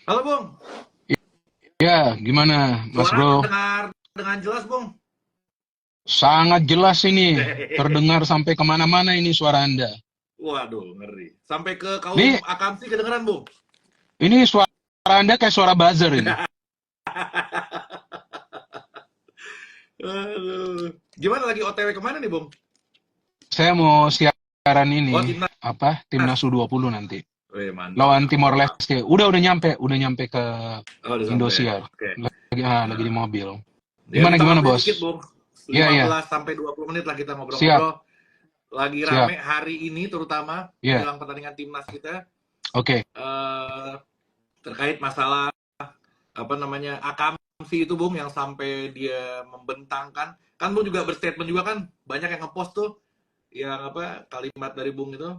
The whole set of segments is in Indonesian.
Halo Bung, Ya, gimana, Mas suara Bro? terdengar dengan jelas Bung. Sangat jelas ini, terdengar sampai kemana-mana ini suara Anda. Waduh, ngeri. Sampai ke kaum Ini, akamsi kedengeran Bung. ini suara Anda kayak suara buzzer ini. Aduh. Gimana lagi OTW kemana nih Bung? Saya mau siaran Oh ini, timnas. apa, Timnas U20 nanti. Wih mantap Lawan Timor mantap. Leste. Udah nyampe ke Oh udah sampai. Indosiar. Oke. Lagi di Nah, mobil. ya Gimana, minta gimana, waktunya dikit Bos? Bung. Iya, iya, 15 sampai 20 menit lah kita siap, ngobrol-ngobrol. Lagi siap. rame hari ini terutama Iya, menjelang pertandingan timnas kita oke. eh terkait masalah apa namanya akamsi itu Bung yang sampai dia membentangkan kan Bung juga berstatement juga kan banyak yang ngepost tuh yang apa kalimat dari Bung itu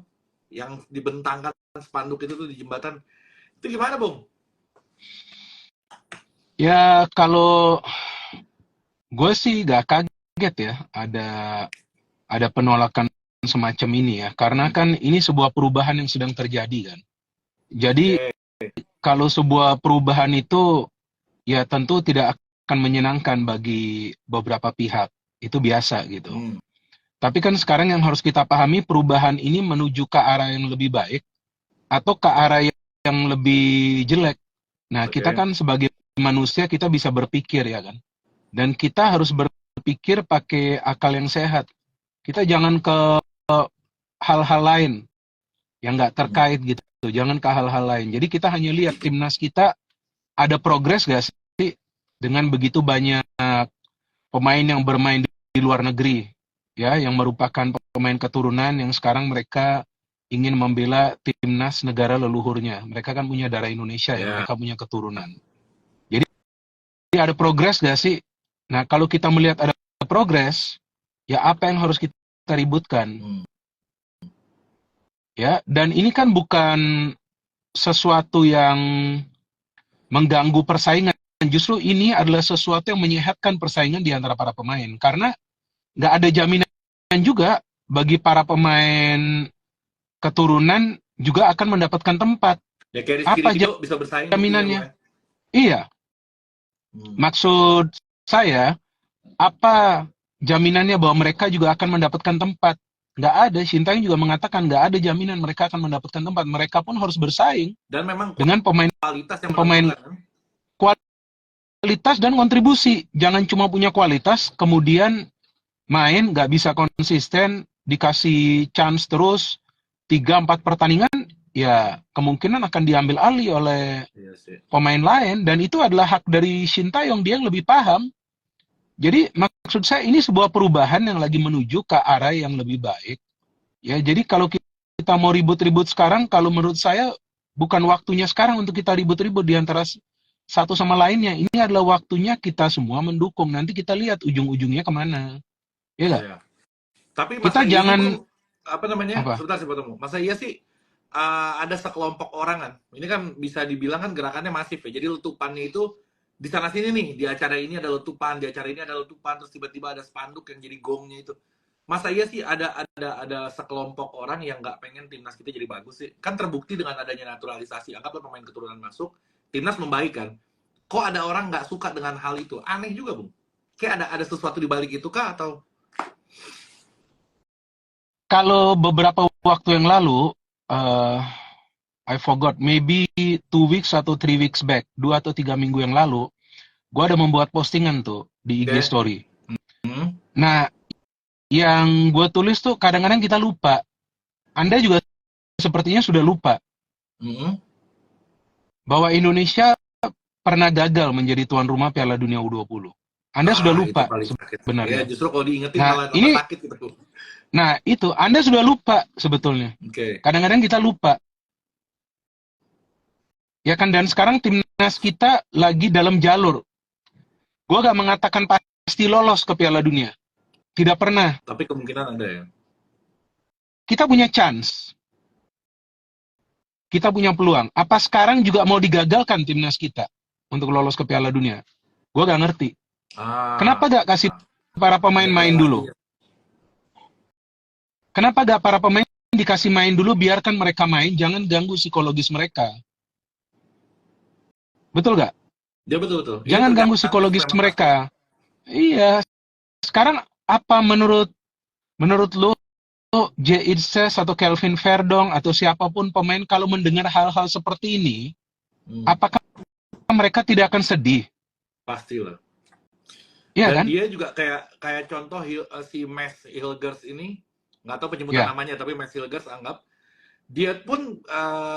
yang dibentangkan spanduk itu tuh di jembatan itu gimana Bung? Ya, kalau gue sih gak kaget ya, ada penolakan semacam ini ya, karena Hmm. kan ini sebuah perubahan yang sedang terjadi kan. Jadi Oke. kalau sebuah perubahan itu ya tentu tidak akan menyenangkan bagi beberapa pihak, itu biasa gitu. Hmm. Tapi kan sekarang yang harus kita pahami perubahan ini menuju ke arah yang lebih baik atau ke arah yang lebih jelek. Nah, kita Oke. kan sebagai manusia kita bisa berpikir ya kan. Dan kita harus berpikir pakai akal yang sehat. Kita jangan ke hal-hal lain yang nggak Hmm. terkait gitu. Jangan ke hal-hal lain. Jadi kita hanya lihat timnas kita ada progres gak sih dengan begitu banyak pemain yang bermain di luar negeri, ya, yang merupakan pemain keturunan yang sekarang mereka ingin membela timnas negara leluhurnya. Mereka kan punya darah Indonesia ya, Ya. mereka punya keturunan. Jadi ada progres gak sih? Nah, kalau kita melihat ada progres, ya apa yang harus kita ributkan? Hmm. Ya, dan ini kan bukan sesuatu yang mengganggu persaingan. Justru ini adalah sesuatu yang menyehatkan persaingan di antara para pemain. Karena nggak ada jaminan juga bagi para pemain keturunan juga akan mendapatkan tempat. Ya kayak Rizky Apa Ridho bisa bersaing mungkin ya Bung jaminannya? ya. Iya, Hmm. maksud saya, apa jaminannya bahwa mereka juga akan mendapatkan tempat? Nggak ada. Sintayong juga mengatakan nggak ada jaminan mereka akan mendapatkan tempat. Mereka pun harus bersaing Dan memang dengan kualitas yang pemain menentukan kan. kualitas dan kontribusi. Jangan cuma punya kualitas, kemudian main nggak bisa konsisten, dikasih chance terus 3-4 pertandingan, ya kemungkinan akan diambil alih oleh Iya sih. pemain lain dan itu adalah hak dari Sintayong, dia yang lebih paham. Jadi maksud saya ini sebuah perubahan yang lagi menuju ke arah yang lebih baik. Ya, jadi kalau kita mau ribut-ribut sekarang, kalau menurut saya bukan waktunya sekarang untuk kita ribut-ribut di antara satu sama lainnya. Ini adalah waktunya kita semua mendukung. Nanti kita lihat ujung-ujungnya kemana. Ya nggak? Iya. Tapi Kita masa iya sih jangan Bung, apa namanya? apa? Sebentar sih potong. Masa iya sih ada sekelompok orang kan. Ini kan bisa dibilang kan gerakannya masif ya. Jadi letupannya itu di sana sini nih, di acara ini ada letupan, di acara ini ada letupan, terus tiba-tiba ada spanduk yang jadi gongnya itu. Masa iya sih ada sekelompok orang yang nggak pengen timnas kita jadi bagus sih? Kan terbukti dengan adanya naturalisasi. Anggaplah pemain keturunan masuk, timnas membaik kan. Kok ada orang nggak suka dengan hal itu? Aneh juga, Bung. Kayak ada sesuatu di balik itu kah atau Kalau beberapa waktu yang lalu, eh I forgot, maybe 2 weeks atau 3 weeks back, 2 atau 3 minggu yang lalu, gue ada membuat postingan tuh di IG Oke? Story. Hmm? Nah, yang gue tulis tuh kadang-kadang kita lupa. Anda juga sepertinya sudah lupa Hmm? bahwa Indonesia pernah gagal menjadi tuan rumah Piala Dunia U20. Anda sudah Itu lupa paling sakit. Ya, sebenarnya. justru kalau diingetin Nah, malah tambah ini, sakit gitu. nah itu Anda sudah lupa sebetulnya. Oke. Kadang-kadang kita lupa. Ya kan, dan sekarang timnas kita lagi dalam jalur. Gue gak mengatakan pasti lolos ke Piala Dunia. Tidak pernah. Tapi kemungkinan ada ya. Kita punya chance. Kita punya peluang. Apa sekarang juga mau digagalkan timnas kita untuk lolos ke Piala Dunia? Gue gak ngerti. Ah, Kenapa gak kasih para pemain ada main dulu? korelasinya. Kenapa gak para pemain dikasih main dulu, biarkan mereka main, jangan ganggu psikologis mereka. Betul nggak? Dia betul-betul. Ini Jangan ganggu tergantung psikologis memang pasti. mereka. Iya. Sekarang apa menurut lu Jay Itzes atau Kelvin Verdong atau siapapun pemain kalau mendengar hal-hal seperti ini, Hmm, apakah mereka tidak akan sedih? pastilah. Iya Dan kan? dia juga kayak kayak contoh si Max Hilgers ini, nggak tahu penyebutan Ya. namanya, tapi Max Hilgers anggap dia pun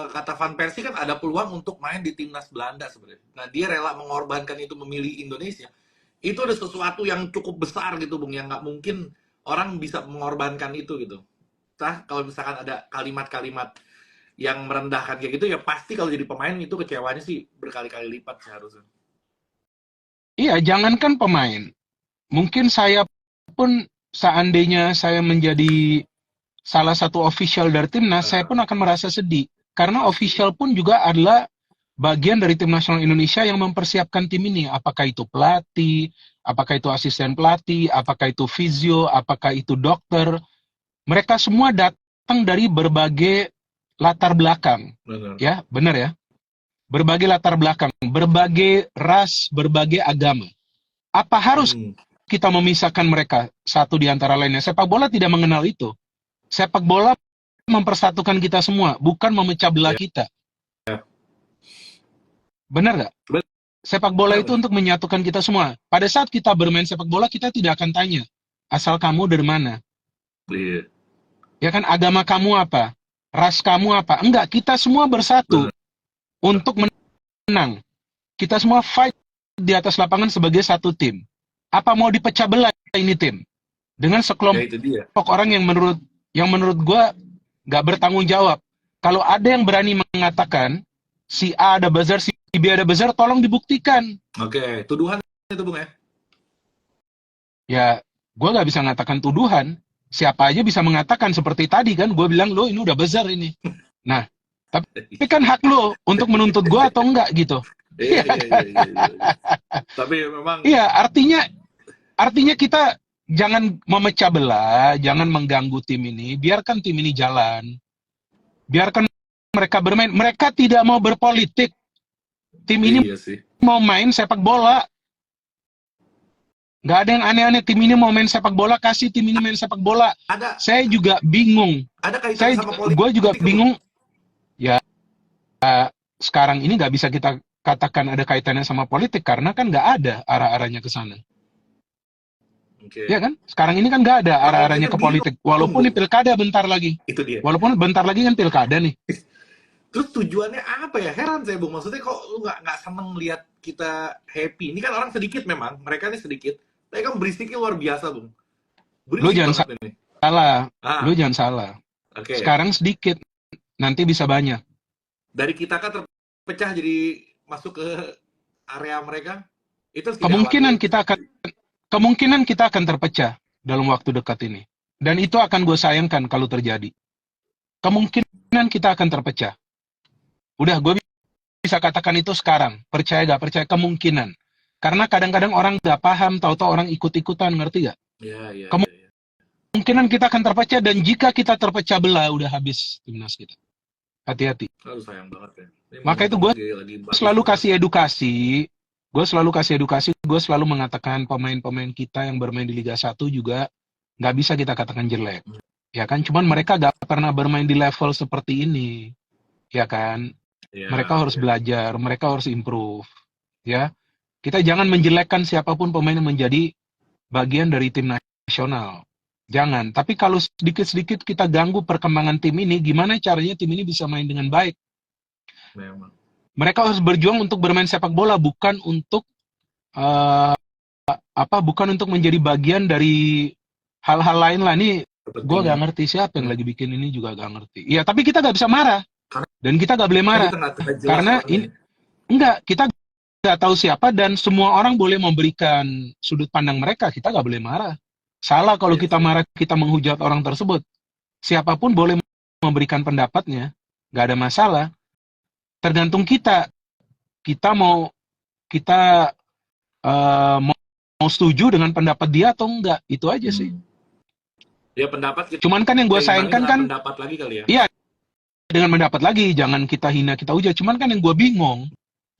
kata Van Persie kan ada peluang untuk main di timnas Belanda sebenarnya. Nah dia rela mengorbankan itu memilih Indonesia. Itu ada sesuatu yang cukup besar gitu, Bung, yang nggak mungkin orang bisa mengorbankan itu gitu. Nah, kalau misalkan ada kalimat-kalimat yang merendahkan kayak gitu, ya pasti kalau jadi pemain itu kecewanya sih berkali-kali lipat seharusnya. Iya, jangankan pemain. Mungkin saya pun seandainya saya menjadi salah satu official dari timnas, saya Uh, pun akan merasa sedih. Karena pasti. official pun juga adalah bagian dari tim nasional Indonesia yang mempersiapkan tim ini. Apakah itu pelatih, apakah itu asisten pelatih, apakah itu fisio, apakah itu dokter. Mereka semua datang dari berbagai latar belakang. Benar. Ya, benar ya. Berbagai latar belakang, berbagai ras, berbagai agama. Apa harus Hmm. kita memisahkan mereka satu di antara lainnya? Sepak bola tidak mengenal itu. Sepak bola mempersatukan kita semua, bukan memecah belah Ya, kita. ya. Benar nggak? Sepak bola itu Benar. untuk menyatukan kita semua. Pada saat kita bermain sepak bola, kita tidak akan tanya, asal kamu dari mana? Iya. Ya kan, agama kamu apa? Ras kamu apa? Enggak, kita semua bersatu Benar. untuk menang. Kita semua fight di atas lapangan sebagai satu tim. Apa mau dipecah belah ini tim? Dengan Ya itu dia. sekelompok orang yang menurut gue nggak bertanggung jawab. Kalau ada yang berani mengatakan si A ada buzzer, si B ada buzzer, tolong dibuktikan. Oke, tuduhan itu, Bung, ya. Ya, gue nggak bisa mengatakan tuduhan. Siapa aja bisa mengatakan seperti tadi kan, gue bilang lo ini udah buzzer ini. Nah, tapi kan hak lo untuk menuntut gue atau enggak gitu. Iya, Iya iya, iya, kan? iya, iya. Tapi memang Iya, artinya kita jangan memecah belah, jangan mengganggu tim ini. Biarkan tim ini jalan. Biarkan mereka bermain. Mereka tidak mau berpolitik. Tim ini iya sih. mau main sepak bola. Nggak ada yang aneh-aneh. Tim ini mau main sepak bola, kasih tim ini main sepak bola. Ada Saya juga bingung. ada kaitannya sama Gue juga politik, Bung. bingung. Ya, sekarang ini nggak bisa kita katakan ada kaitannya sama politik karena kan nggak ada arah-arahnya ke sana. Ya Oke. kan? Sekarang ini kan nggak ada arah-arahnya Warnanya ke biru, politik. Walaupun ini Bung. pilkada bentar lagi. Itu dia. Walaupun bentar lagi kan pilkada nih. Terus tujuannya apa ya? Heran saya, Bung. Maksudnya kok lu nggak seneng lihat kita happy? Ini kan orang sedikit memang. Mereka ini sedikit. Tapi kan berisiknya luar biasa, Bung. Lu Berisik jangan banget ini. salah. Lu Ah, jangan salah. oke. Sekarang sedikit, nanti bisa banyak. Dari kita kan terpecah jadi masuk ke area mereka. Itu harus kita Kemungkinan khawatirin. kita akan kemungkinan kita akan terpecah dalam waktu dekat ini. Dan itu akan gue sayangkan kalau terjadi. Kemungkinan kita akan terpecah. Udah, gue bisa katakan itu sekarang. Percaya gak percaya, kemungkinan. Karena kadang-kadang orang gak paham, tahu-tahu orang ikut-ikutan, ngerti gak? Iya, iya, iya. Ya. Kemungkinan kita akan terpecah, dan jika kita terpecah belah, udah habis timnas kita. Hati-hati. Aduh, sayang banget ya. Ini Maka itu momentum gue lagi bagus selalu banget. kasih edukasi, gue selalu mengatakan pemain-pemain kita yang bermain di Liga 1 juga nggak bisa kita katakan jelek. Ya kan, cuman mereka gak pernah bermain di level seperti ini. Ya kan, Iya, mereka harus iya. belajar, mereka harus improve. Ya, kita jangan menjelekkan siapapun pemain yang menjadi bagian dari tim nasional. Jangan. Tapi kalau sedikit-sedikit kita ganggu perkembangan tim ini, gimana caranya tim ini bisa main dengan baik? Memang. Mereka harus berjuang untuk bermain sepak bola, bukan untuk eh, bukan untuk menjadi bagian dari hal-hal lain lah. Ini gue gak Kepentingan. ngerti siapa yang lagi bikin ini juga gak ngerti. Iya, tapi kita gak bisa marah. Dan kita gak boleh Karena marah. kita nggak jelas Karena orangnya. ini, enggak, kita nggak tahu siapa dan semua orang boleh memberikan sudut pandang mereka. Kita nggak boleh marah. Salah kalau Iya kita sih. marah, kita menghujat orang tersebut. Siapapun boleh memberikan pendapatnya, nggak ada masalah. Tergantung kita. Kita mau setuju dengan pendapat dia atau enggak. Itu aja sih. Ya pendapat kita Cuman kan yang gue imbangi sayangkan dengan kan, pendapat lagi kali ya. iya, dengan pendapat lagi, jangan kita hina, kita hujat. Cuman kan yang gue bingung,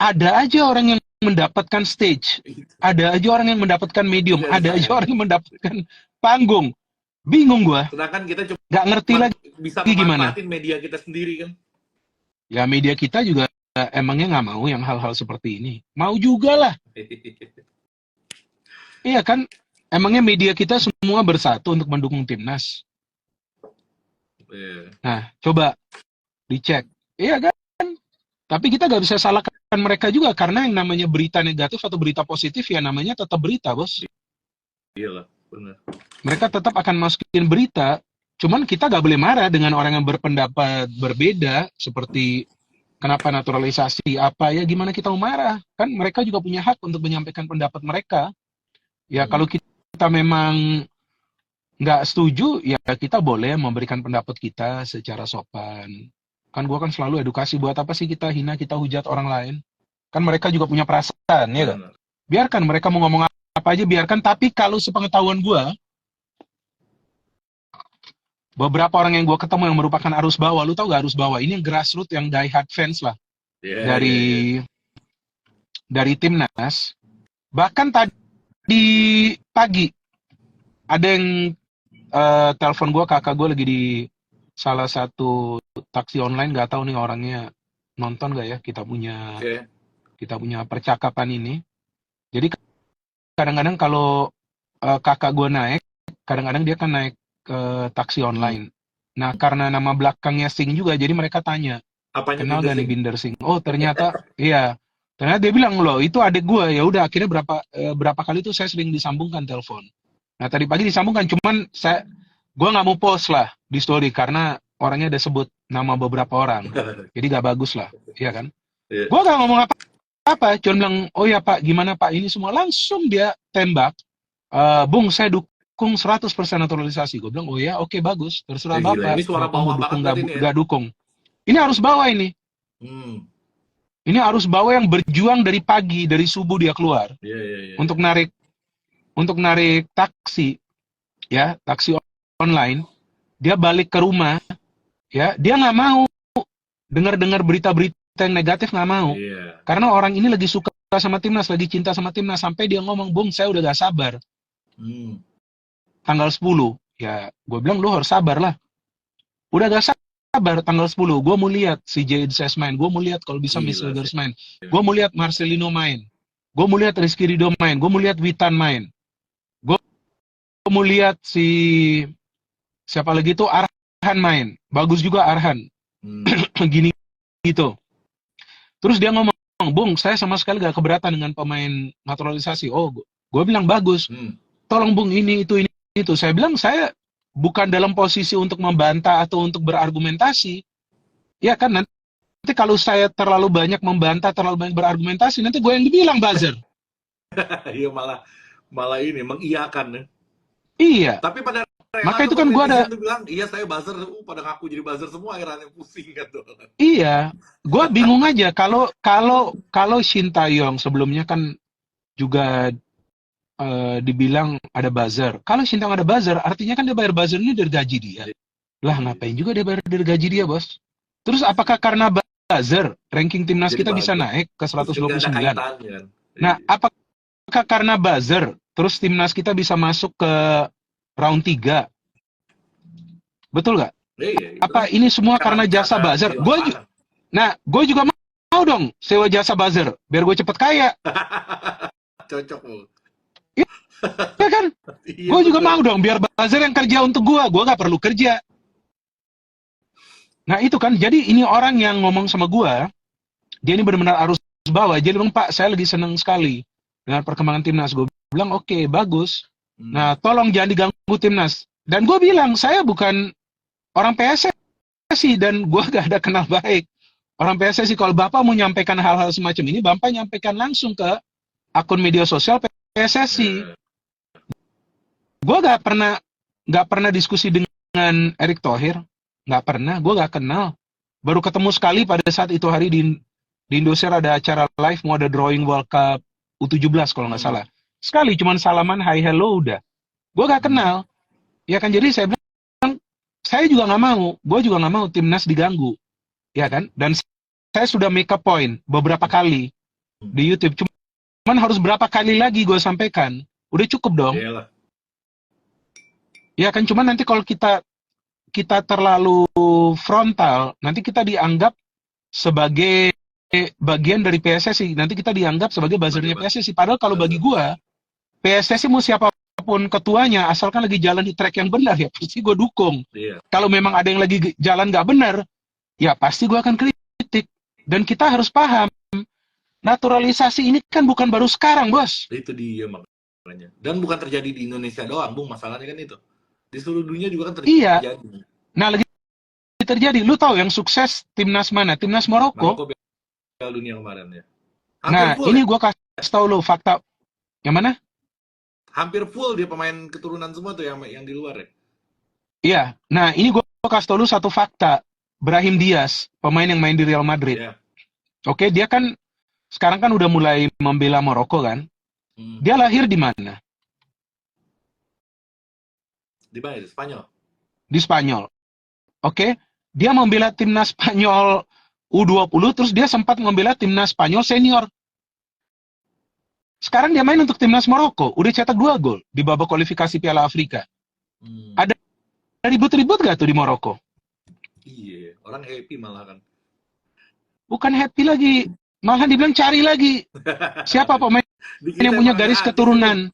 ada aja orang yang mendapatkan stage, ada aja orang yang mendapatkan medium, Iya, ada aja orang yang mendapatkan panggung. Bingung gua, sedangkan kita cuma nggak ngerti lagi bisa gimana. memanfaatin media kita sendiri kan. Ya media kita juga emangnya nggak mau yang hal-hal seperti ini. Mau juga lah. Iya kan, emangnya media kita semua bersatu untuk mendukung timnas. Iya. Nah, coba dicek. Iya kan? Tapi kita nggak bisa salahkan mereka juga karena yang namanya berita negatif atau berita positif ya namanya tetap berita, bos. Iyalah, benar. Mereka tetap akan masukin berita. Cuman kita nggak boleh marah dengan orang yang berpendapat berbeda seperti kenapa naturalisasi apa ya gimana kita mau marah kan mereka juga punya hak untuk menyampaikan pendapat mereka. Ya kalau kita memang nggak setuju ya kita boleh memberikan pendapat kita secara sopan. Kan gua kan selalu edukasi buat apa sih kita hina kita hujat orang lain. Kan mereka juga punya perasaan ya kan. Benar. Biarkan mereka mau ngomong apa aja biarkan tapi kalau sepengetahuan gua beberapa orang yang gua ketemu yang merupakan arus bawah lu tau gak arus bawah ini yang grassroots yang die hard fans lah Yeah, dari yeah. dari timnas bahkan tadi pagi ada yang telepon gue kakak gue lagi di salah satu taksi online nggak tahu nih orangnya nonton gak ya Okay. kita punya percakapan ini jadi kadang-kadang kalau kakak gue naik kadang-kadang dia kan naik ke taksi online nah karena nama belakangnya Singh juga jadi mereka tanya Apanya kenal gak nih Binder Binder Singh oh ternyata iya ternyata dia bilang loh itu adik gue ya udah akhirnya berapa kali tuh saya sering disambungkan telepon. Nah tadi pagi disambungkan, cuman gue nggak mau post lah di story karena orangnya ada sebut nama beberapa orang, jadi gak bagus lah, ya kan? Yeah. Gue gak ngomong apa-apa, cuma bilang, oh ya Pak, gimana Pak ini semua langsung dia tembak, Bung saya dukung 100% naturalisasi. Gue bilang, oh ya, oke bagus, terserah Gila, Bapak, ini suara Bapak mau bawah banget dukung berarti ini ya. gak dukung. Ini harus bawah ini. Ini arus bawah yang berjuang dari pagi, dari subuh dia keluar Yeah. untuk narik taksi, ya taksi online. Dia balik ke rumah, ya dia nggak mau dengar berita-berita yang negatif nggak mau, karena orang ini lagi suka sama timnas, lagi cinta sama timnas sampai dia ngomong, Bung saya udah gak sabar. Tanggal 10, ya gue bilang lu harus sabar lah. Udah gak sabar tanggal 10, gue mau lihat si Jadses main, gue mau lihat kalau bisa Mislegers main, gue mau lihat Marcelino main, gue mau lihat Rizky Ridho main, gue mau lihat Witan main, gue mau lihat siapa lagi tuh Arhan main, bagus juga Arhan, gini gitu. Terus dia ngomong, Bung saya sama sekali gak keberatan dengan pemain naturalisasi. Oh, gue bilang bagus, tolong Bung ini itu. Saya bilang saya bukan dalam posisi untuk membantah atau untuk berargumentasi. Ya kan nanti kalau saya terlalu banyak membantah, terlalu banyak berargumentasi, nanti gue yang dibilang buzzer. Iya malah ini mengiyakan ya. Iya. Tapi pada maka itu kan gue ada bilang, iya saya buzzer, pada ngaku jadi buzzer semua akhirnya pusing kan tuh. Iya, gue bingung aja kalau Shin Tae-yong sebelumnya kan juga dibilang ada buzzer. Kalau Shin Tae-yong ada buzzer, artinya kan dia bayar buzzer ini dari gaji dia. Lah ngapain juga dia bayar dari gaji dia, bos? Terus apakah karena buzzer ranking timnas kita bisa naik ke 129? Nah, apakah karena buzzer terus timnas kita bisa masuk ke round 3? Betul nggak? Apa ini semua karena jasa buzzer? Gue juga mau dong sewa jasa buzzer biar gue cepet kaya. Cocok loh. Iya kan? Gue juga mau dong biar buzzer yang kerja untuk gue gak perlu kerja. Nah itu kan, jadi ini orang yang ngomong sama gue, dia ini benar-benar arus bawah. Jadi bilang, Pak, saya lagi seneng sekali dengan perkembangan timnas. Gue bilang, oke, bagus. Nah, tolong jangan diganggu timnas. Dan gue bilang, saya bukan orang PSSI dan gue gak ada kenal baik. Orang PSSI, kalau Bapak mau nyampaikan hal-hal semacam ini, Bapak nyampaikan langsung ke akun media sosial PSSI. Gue gak pernah diskusi dengan Erick Thohir. Nggak pernah, gue nggak kenal. Baru ketemu sekali pada saat itu hari di Indosiar ada acara live, mau ada drawing World Cup U17 kalau nggak salah. Sekali, cuman salaman, hi, hello, udah. Gue nggak kenal. Ya kan, jadi saya bilang, saya juga nggak mau. Gue juga nggak mau timnas diganggu. Ya kan, dan saya sudah make a point beberapa kali. di YouTube. Cuman harus berapa kali lagi gue sampaikan? Udah cukup dong. Iyalah. Ya kan, cuman nanti kalau kita terlalu frontal, nanti kita dianggap sebagai bagian dari PSSI. Nanti kita dianggap sebagai buzzernya PSSI. Padahal kalau bagi gua, PSSI mau siapapun ketuanya, asalkan lagi jalan di track yang benar, ya pasti gue dukung. Iya. Kalau memang ada yang lagi jalan nggak benar, ya pasti gue akan kritik. Dan kita harus paham, naturalisasi ini kan bukan baru sekarang, bos. Itu dia makanya. Dan bukan terjadi di Indonesia doang, Bung. Masalahnya kan itu. Di seluruh dunia juga kan terjadi. Iya. Nah, lagi terjadi. Lu tahu yang sukses timnas mana? Timnas Maroko. Maroko Piala Dunia kemarin ya. Nah, ini gue kasih tahu lu fakta. Yang mana? Hampir full dia pemain keturunan semua tuh yang di luar ya. Iya. Nah, ini gue kasih tahu lu satu fakta. Brahim Diaz, pemain yang main di Real Madrid. Yeah. Oke, dia kan sekarang kan udah mulai membela Maroko kan. Dia lahir di mana? Di mana? Di Spanyol. Di Spanyol. Oke, dia membela timnas Spanyol U20, terus dia sempat membela timnas Spanyol senior. Sekarang dia main untuk timnas Maroko, udah cetak 2 gol di babak kualifikasi Piala Afrika. Ada ribut-ribut gak tuh di Maroko? Iya, orang happy malah kan. Bukan happy lagi, malah dibilang cari lagi. Siapa pemain yang punya garis keturunan?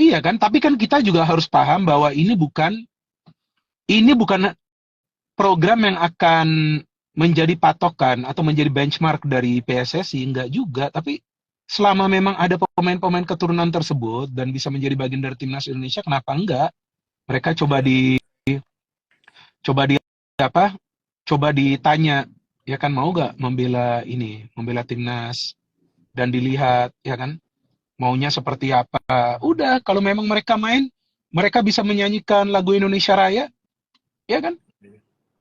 Iya kan, tapi kan kita juga harus paham bahwa ini bukan program yang akan menjadi patokan atau menjadi benchmark dari PSSI, enggak juga. Tapi selama memang ada pemain-pemain keturunan tersebut dan bisa menjadi bagian dari timnas Indonesia, kenapa enggak? Mereka coba ditanya, ya kan, mau nggak membela timnas, dan dilihat, ya kan, maunya seperti apa. Udah, kalau memang mereka main, mereka bisa menyanyikan lagu Indonesia Raya, ya kan?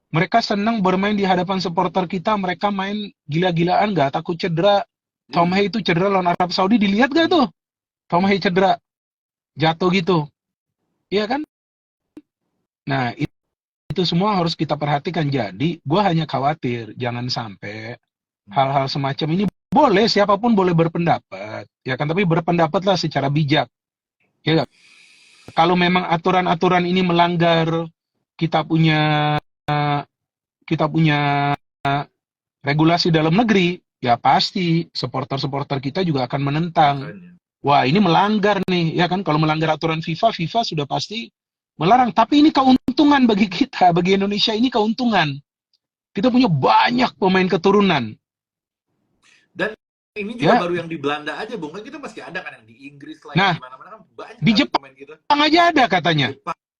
Mereka senang bermain di hadapan supporter kita, mereka main gila-gilaan, nggak takut cedera. Tom Hay itu cedera lawan Arab Saudi, dilihat gak tuh? Tom Hay cedera, jatuh gitu, iya kan? Nah, itu semua harus kita perhatikan. Jadi, gue hanya khawatir jangan sampai hal-hal semacam ini. Boleh, siapapun boleh berpendapat, ya kan? Tapi berpendapatlah secara bijak, ya gak? Kalau memang aturan-aturan ini melanggar kita punya regulasi dalam negeri, ya pasti supporter-supporter kita juga akan menentang. Wah, ini melanggar nih, ya kan? Kalau melanggar aturan FIFA sudah pasti melarang. Tapi ini keuntungan bagi kita, bagi Indonesia ini keuntungan. Kita punya banyak pemain keturunan. Dan ini juga baru yang di Belanda aja, Bung. Kan kita masih ada kan yang di Inggris lah, nah, di mana-mana kan banyak di Jepang pemain kita. Aja ada katanya.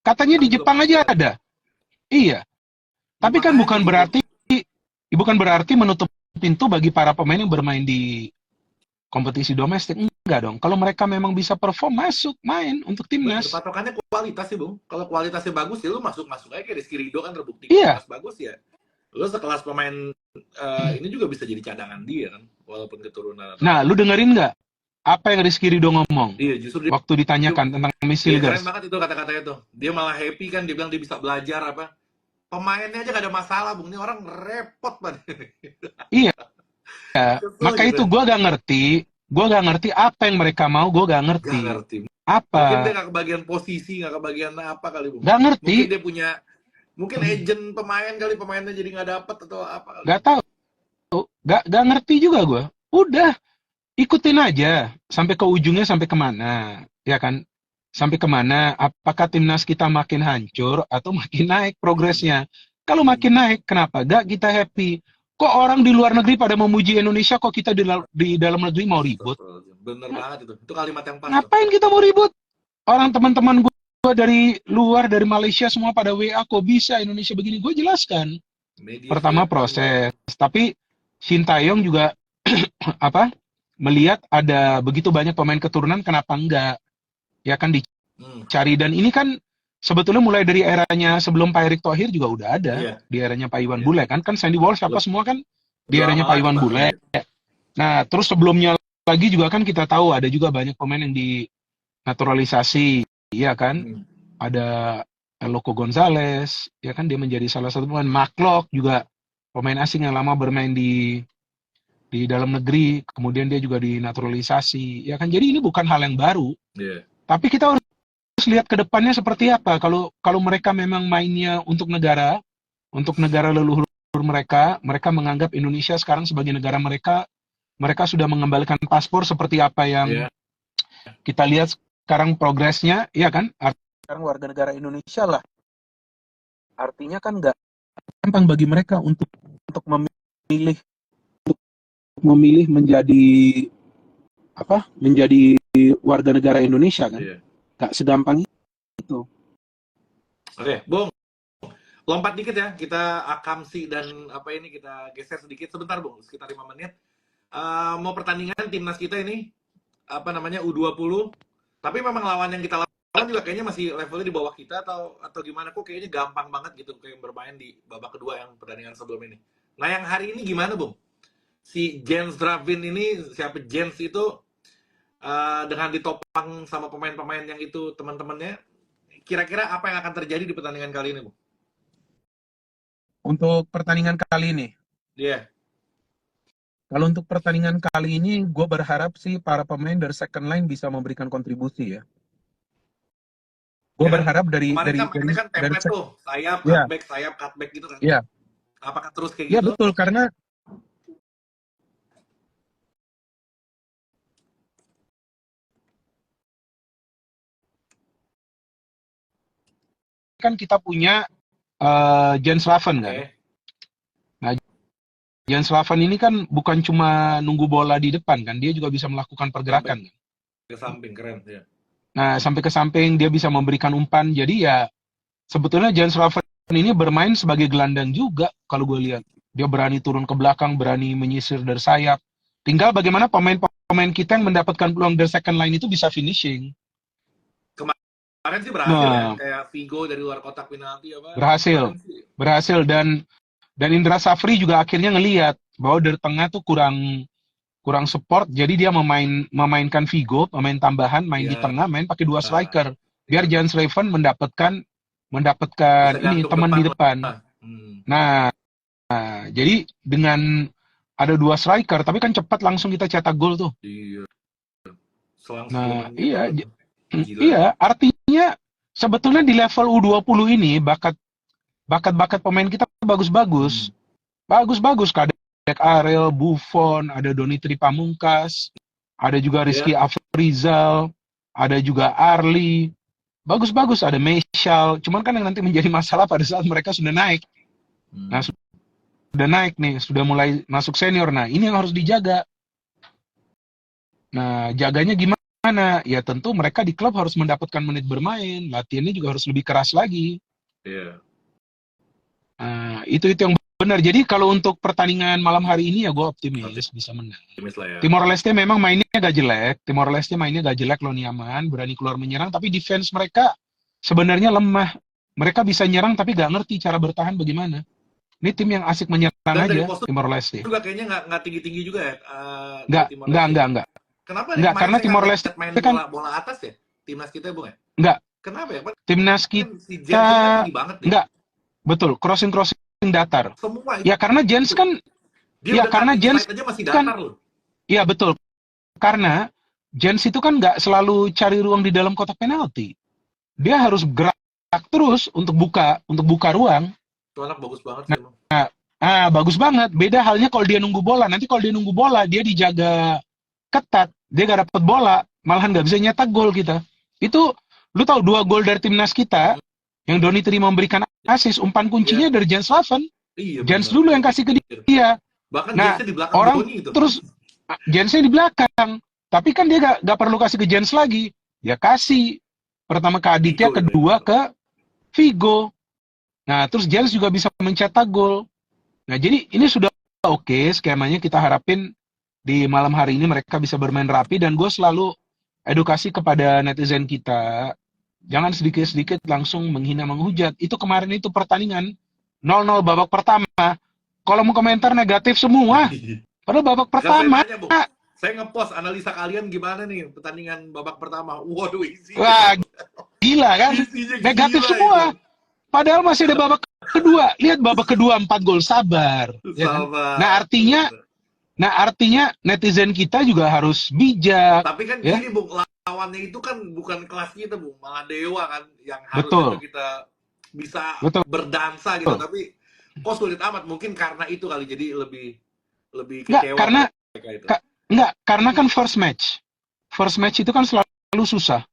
Katanya di Jepang aja ada. Iya. Tapi kan bukan berarti menutup pintu bagi para pemain yang bermain di kompetisi domestik. Enggak dong. Kalau mereka memang bisa perform, masuk main untuk timnas. Patokannya kualitas sih, Bung. Kalau kualitasnya bagus ya lu masuk aja, kayak Rizky Ridho kan terbukti kualitas bagus ya. Lu sekelas pemain ini juga bisa jadi cadangan dia kan, walaupun keturunan. Nah, lu dengerin nggak apa yang Rizky Ridho ngomong? Iya, justru waktu ditanyakan tentang Misilgas. Keren banget itu kata-katanya tuh. Dia malah happy kan, dia bilang dia bisa belajar apa. Pemainnya aja gak ada masalah, Bung. Ini orang repot banget. Iya. Maka gitu. Itu gue gak ngerti apa yang mereka mau, gue gak ngerti. Apa? Mungkin dia gak kebagian posisi, gak kebagian apa kali, Bung. Gak ngerti. Mungkin dia punya, agent pemain kali, pemainnya jadi gak dapet atau apa kali. Gak tahu. Gak ngerti juga gue. Udah, ikutin aja sampai ke ujungnya, sampai kemana, ya kan? Sampai kemana, apakah timnas kita makin hancur atau makin naik progresnya. Kalau makin naik, kenapa gak kita happy? Kok orang di luar negeri pada memuji Indonesia, kok kita di dalam negeri mau ribut? Bener banget itu kalimat yang pas. Ngapain kita mau ribut? Orang teman-teman gue dari luar, dari Malaysia semua pada WA, kok bisa Indonesia begini? Gue jelaskan. Pertama proses, tapi Sintayong juga melihat ada begitu banyak pemain keturunan, kenapa enggak? Ya kan dicari. Dan ini kan sebetulnya mulai dari eranya sebelum Pak Erick Thohir juga udah ada. Di eranya Pak Iwan Bule kan Sandy Walsh apa semua kan di eranya Pak Iwan Bule. Nah, terus sebelumnya lagi juga kan kita tahu ada juga banyak pemain yang dinaturalisasi, ya kan? Ada Loco Gonzalez, ya kan, dia menjadi salah satu pemain. Mark Locke juga pemain asing yang lama bermain di di dalam negeri, kemudian dia juga dinaturalisasi, ya kan? Jadi ini bukan hal yang baru. Iya. Tapi kita harus lihat ke depannya seperti apa. Kalau mereka memang mainnya untuk negara leluhur mereka, mereka menganggap Indonesia sekarang sebagai negara mereka, mereka sudah mengembalikan paspor seperti apa yang Iya. kita lihat sekarang progresnya, ya kan? Sekarang warga negara Indonesia lah. Artinya kan nggak gampang bagi mereka untuk memilih menjadi menjadi warga negara Indonesia kan? Iya. Nggak segampang itu. Oke, Bung. Lompat dikit ya, kita akamsi dan kita geser sedikit sebentar, Bung, sekitar 5 menit. Mau pertandingan timnas kita ini U20, tapi memang lawan yang kita lawan juga kayaknya masih levelnya di bawah kita atau gimana, kok kayaknya gampang banget gitu kayak bermain di babak kedua yang pertandingan sebelum ini. Nah, yang hari ini gimana, Bung? Si Jens Dravin ini, siapa Jens itu, dengan ditopang sama pemain-pemain yang itu teman-temannya, kira-kira apa yang akan terjadi di pertandingan kali ini, Bung? Untuk pertandingan kali ini? Iya. Kalau untuk pertandingan kali ini, gue berharap sih para pemain dari second line bisa memberikan kontribusi ya. Gue berharap dari kemarin kan template tuh, sayap, cutback gitu kan. Iya. Apakah terus kayak Iya gitu? betul, karena kan kita punya Jens Slaven kan. Nah, Jens Slaven ini kan bukan cuma nunggu bola di depan kan, dia juga bisa melakukan pergerakan kan. Ke samping, keren ya. Nah, sampai ke samping dia bisa memberikan umpan. Jadi ya sebetulnya Jens Slaven ini bermain sebagai gelandang juga kalau gue lihat. Dia berani turun ke belakang, berani menyisir dari sayap. Tinggal bagaimana pemain-pemain kita yang mendapatkan peluang dari second line itu bisa finishing. Kemarin sih berhasil ya, kayak Vigo dari luar kotak penalti berhasil dan Indra Safri juga akhirnya ngelihat bahwa dari tengah tuh kurang support, jadi dia memainkan Vigo, pemain tambahan, main di tengah, main pakai 2 striker biar Jens Slaven mendapatkan ini teman di depan. Nah, jadi dengan ada 2 striker, tapi kan cepat langsung kita cetak gol tuh. Iya. Nah, iya, artinya sebetulnya di level U20 ini bakat pemain kita bagus-bagus. Bagus-bagus, ada Ariel, Buffon, ada Donitri Pamungkas, ada juga Rizky Afrizal, ada juga Arli. Bagus-bagus, ada Meishal. Cuman kan yang nanti menjadi masalah pada saat mereka sudah naik. Nah, sudah naik nih, sudah mulai masuk senior. Nah, ini yang harus dijaga. Nah, jaganya gimana? Ya tentu mereka di klub harus mendapatkan menit bermain, latihannya juga harus lebih keras lagi. Iya. Nah, itu yang benar. Jadi kalau untuk pertandingan malam hari ini ya gue optimis bisa menang. Ya. Timor Leste memang mainnya gak jelek, lo nyaman, berani keluar menyerang, tapi defense mereka sebenarnya lemah. Mereka bisa nyerang tapi gak ngerti cara bertahan bagaimana. Ini tim yang asik menyerang dan aja, Timor Leste. Juga kayaknya nggak tinggi-tinggi juga ya. Enggak. Kenapa enggak, karena Timor Leste main bola atas ya? Timnas kita, Bung ya? Enggak. Kenapa ya? Timnas kita tinggi banget nih. Enggak. Betul, crossing datar. Semua ya karena Jens kan aja masih datar loh. Iya betul. Karena Jens itu kan nggak selalu cari ruang di dalam kotak penalti. Dia harus gerak terus untuk buka ruang. Itu anak bagus banget sih, bagus banget. Beda halnya kalau dia nunggu bola. Nanti kalau dia nunggu bola, dia dijaga ketat. Dia gak dapet bola, malahan gak bisa nyetak gol kita. Itu, lu tahu 2 gol dari timnas kita, yang Donitri memberikan asis, umpan kuncinya dari Jens Slaven. Iya, Jens dulu yang kasih ke dia. Bahkan nah, Jensnya di belakang orang itu. Terus Jensnya di belakang. Tapi kan dia gak perlu kasih ke Jens lagi. Dia kasih pertama ke Aditya, kedua ke Vigo. Nah, terus Jens juga bisa mencetak gol. Nah, jadi ini sudah oke skemanya. Kita harapin di malam hari ini mereka bisa bermain rapi, dan gue selalu edukasi kepada netizen kita, jangan sedikit-sedikit langsung menghina menghujat. Itu kemarin itu pertandingan 0-0 babak pertama, kalau mau komentar negatif semua. Padahal babak pertama saya ngepost analisa kalian gimana nih pertandingan babak pertama. Waduh, wah gila kan, negatif semua. Padahal masih ada babak kedua. Lihat babak kedua 4 gol, sabar. Ya kan? Nah, artinya Nah, artinya netizen kita juga harus bijak, Tapi kan ya. gini Bung, lawannya itu kan bukan kelas kita Bung, malah dewa kan yang harusnya tuh Betul, kita bisa betul. berdansa gitu, tapi kok sulit amat, mungkin karena itu kali, jadi lebih lebih Enggak, kecewa karena mereka itu. enggak, karena kan first match. First match itu kan selalu susah.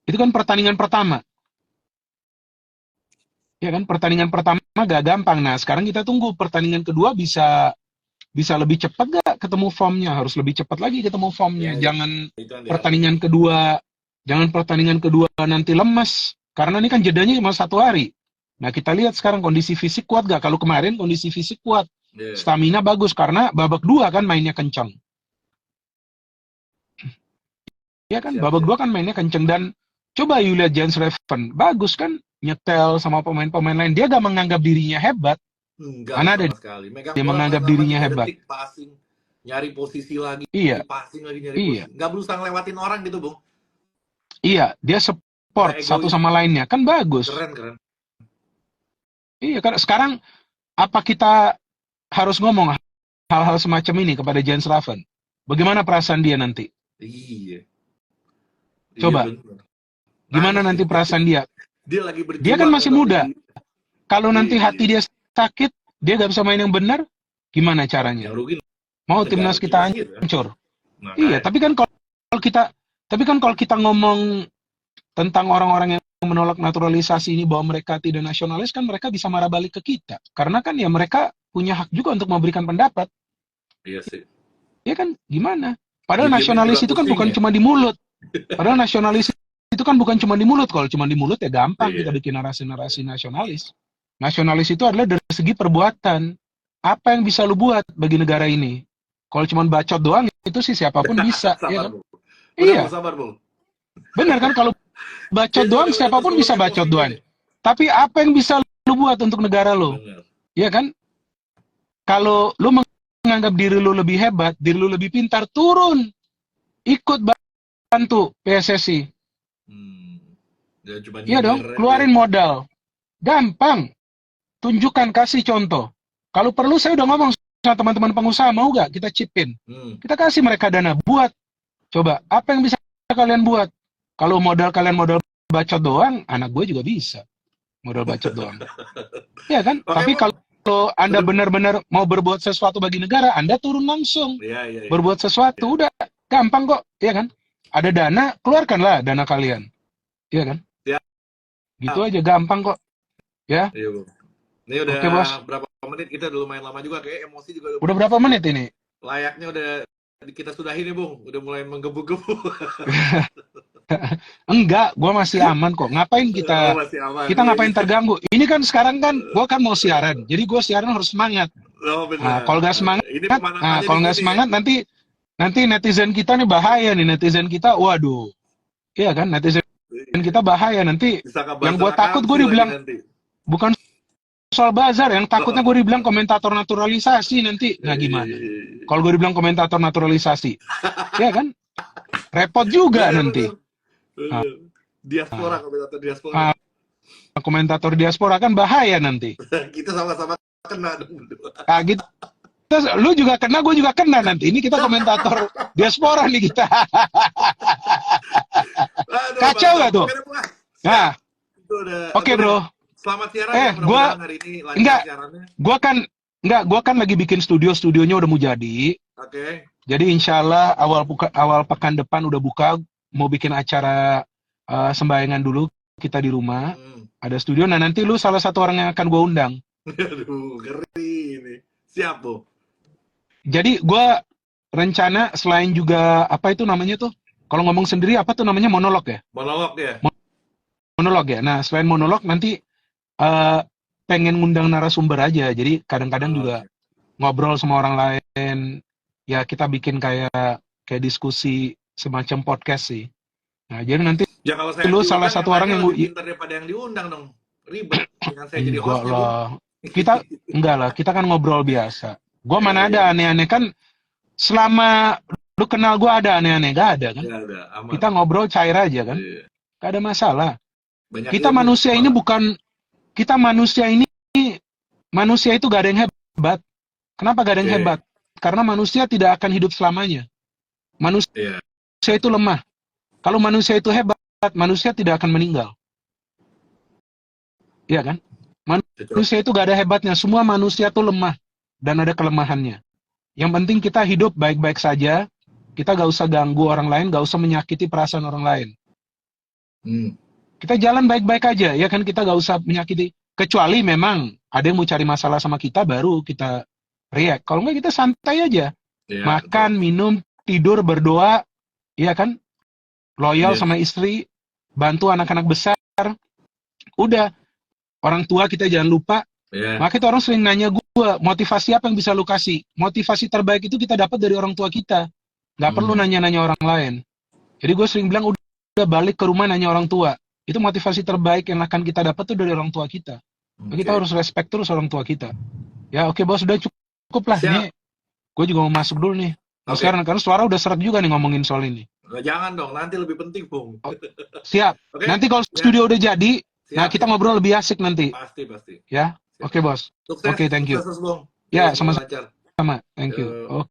Itu kan pertandingan pertama. Ya kan, pertandingan pertama gak gampang. Nah, sekarang kita tunggu pertandingan kedua bisa bisa lebih cepat gak ketemu formnya, harus lebih cepat lagi ketemu formnya. Ya, itu yang diharapkan. Pertandingan kedua, jangan pertandingan kedua nanti lemes. Karena ini kan jedanya cuma 1 hari. Nah, kita lihat sekarang kondisi fisik kuat gak? Kalau kemarin kondisi fisik kuat, Yeah. stamina bagus karena babak 2 kan mainnya kencang. Ya kan, Siap, babak siap. 2 kan mainnya kenceng dan coba you lihat Jens Reven, bagus kan nyetel sama pemain-pemain lain. Dia gak menganggap dirinya hebat. Enggak Mana ada sama sekali. Megang dia bola menganggap paling lama dirinya 3 hebat. detik, passing, nyari posisi lagi, Iya, passing lagi, nyari iya, posisi. Nggak berusaha ngelewatin orang gitu, Bung. iya. Dia Nggak support satu egois. sama lainnya. Kan bagus. Keren, keren. Iya, kan sekarang apa kita harus ngomong hal-hal semacam ini kepada Jens Raven? Bagaimana perasaan dia nanti? Iya. Iya Coba, benar. gimana Nangis nanti nih. perasaan dia? Dia lagi Dia kan berjuang masih tapi muda. Kalau nanti hati iya. dia sakit, dia gak bisa main yang benar, gimana caranya? Yang rugi Mau negara timnas kita kita sendiri kan. hancur. Iya, Makanya. kalau kita ngomong tentang orang-orang yang menolak naturalisasi ini bahwa mereka tidak nasionalis, kan mereka bisa marah balik ke kita. Karena kan ya mereka punya hak juga untuk memberikan pendapat. Iya sih. Ya kan, gimana? Padahal Didiemin nasionalis juga itu kan pusing bukan ya. cuma di mulut. Padahal nasionalis itu kan bukan cuma di mulut. Kalau cuma di mulut ya gampang kita Iya. bikin narasi-narasi nasionalis. Nasionalis itu adalah dari segi perbuatan. Apa yang bisa lu buat bagi negara ini? Kalau cuma bacot doang, itu sih siapapun bisa. Ya Sabar, kan? Bu. Udah, Bu, Iya, sabar, Bu. benar kan? Kalau bacot Kayaknya doang, udah siapapun keselur bisa bacot emosinya doang. nih. Tapi apa yang bisa lu buat untuk negara lu? Benar. Ya kan? Kalau lu menganggap diri lu lebih hebat, diri lu lebih pintar, turun. Ikut bantu PSSI. Jangan cuma Iya dong, nyindir aja. keluarin modal. Gampang. Tunjukkan, kasih contoh. Kalau perlu saya udah ngomong sama teman-teman pengusaha, mau gak kita chipin? Kita kasih mereka dana, buat. Coba, apa yang bisa kalian buat? Kalau kalian modal bacot doang, anak gue juga bisa. Modal bacot doang. Iya kan? Oke, Tapi Bu. kalau Anda benar-benar mau berbuat sesuatu bagi negara, Anda turun langsung. Iya. Berbuat sesuatu, udah. Gampang kok, iya kan? Ada dana, keluarkanlah dana kalian. Iya kan? Siap. Gitu aja, gampang kok. Ya. Iya, Bu. Ini udah Oke, Bos. berapa menit? Kita udah lumayan lama juga, kayak emosi juga Udah berapa menit ini? layaknya udah kita sudahi nih, Bung. Udah mulai menggebu-gebu. Enggak, gue masih aman kok. Ngapain Oh, masih aman. kita Iya, ngapain iya. terganggu? Ini kan sekarang kan, gue kan mau siaran. Jadi gue siaran harus semangat. Oh, Nah, benar. kalau nggak semangat, Ini pemanasannya kalau di nggak sini semangat nanti netizen kita nih bahaya nih, netizen kita, waduh. Iya kan, netizen ya. kita bahaya nanti. Bisa Yang gue kebazar takut gue akamsi lagi dibilang nanti. bukan soal bazar, yang takutnya gue dibilang komentator naturalisasi nanti. Nah gimana? Kalau gue dibilang komentator naturalisasi, ya kan? Repot juga nanti. Bener. Diaspora, komentator diaspora. Komentator diaspora kan bahaya nanti. Kita sama-sama kena dong. Nah, gitu. Lu juga kena, gue juga kena nanti. Ini kita komentator diaspora nih kita. Aduh, Kacau gak tuh? Nah, oke bro. Selamat siaran ya, mudah-mudahan hari ini lancar siarannya. Gua kan lagi bikin studionya udah mau jadi. Oke. Jadi insya Allah awal pekan depan udah buka, mau bikin acara sembayangan dulu kita di rumah. Ada studio, nah nanti lu salah satu orang yang akan gue undang. Aduh, ngeri ini. Siap, Bu. Jadi gue rencana selain juga, apa itu namanya tuh? Kalau ngomong sendiri, apa tuh namanya, monolog ya? Monolog ya? Monolog ya. Nah, selain monolog, nanti pengen ngundang narasumber aja. Jadi kadang-kadang juga ngobrol sama orang lain. Ya, kita bikin kayak diskusi semacam podcast sih. Nah, jadi nanti ya, kalau saya lu salah satu orang yang lebih pintar daripada yang diundang dong. Ribet dengan saya jadi hostnya, Bu. Enggak lah, kita kan ngobrol biasa. Gua mana ada aneh-aneh kan, selama lu kenal gua ada aneh-aneh, gak ada kan? Ya, ada, aman. Kita ngobrol cair aja kan? Gak ada masalah. Kita manusia ini itu gak ada yang hebat. Kenapa gak ada yang Oke. hebat? Karena manusia tidak akan hidup selamanya. Manusia Iya, itu lemah. Kalau manusia itu hebat, manusia tidak akan meninggal. Iya kan? betul. Manusia itu gak ada hebatnya. Semua manusia itu lemah dan ada kelemahannya. Yang penting kita hidup baik-baik saja. Kita gak usah ganggu orang lain, gak usah menyakiti perasaan orang lain. Hmm. Kita jalan baik-baik aja, ya kan? Kita gak usah menyakiti. Kecuali memang ada yang mau cari masalah sama kita, baru kita react. Kalau enggak, kita santai aja. Iya, Makan, betul. minum, tidur, berdoa, ya kan? Loyal Yes. sama istri, bantu anak-anak besar. Udah, orang tua kita jangan lupa. Iya. Makanya orang sering nanya gue, motivasi apa yang bisa lu kasih? Motivasi terbaik itu kita dapat dari orang tua kita. Nggak perlu Hmm. nanya-nanya orang lain. Jadi gue sering bilang, udah balik ke rumah nanya orang tua. Itu motivasi terbaik yang akan kita dapat tuh dari orang tua kita. Kita Oke. harus respect terus orang tua kita. Ya oke bos, udah cukup lah. Siap. Nih, gue juga mau masuk dulu nih. Mau Oke. sekarang, karena suara udah seret juga nih ngomongin soal ini. Nah, jangan dong, nanti lebih penting, Bung. Oh, siap. Oke. Nanti kalau Ya. studio udah jadi, nah Siap, kita siap. ngobrol lebih asik nanti. Pasti. Ya, Siap. oke bos. Sukses, Oke, thank you. sukses, Bung. Ya, Semoga sama-sama. lancar. Thank you. Yo. Oke.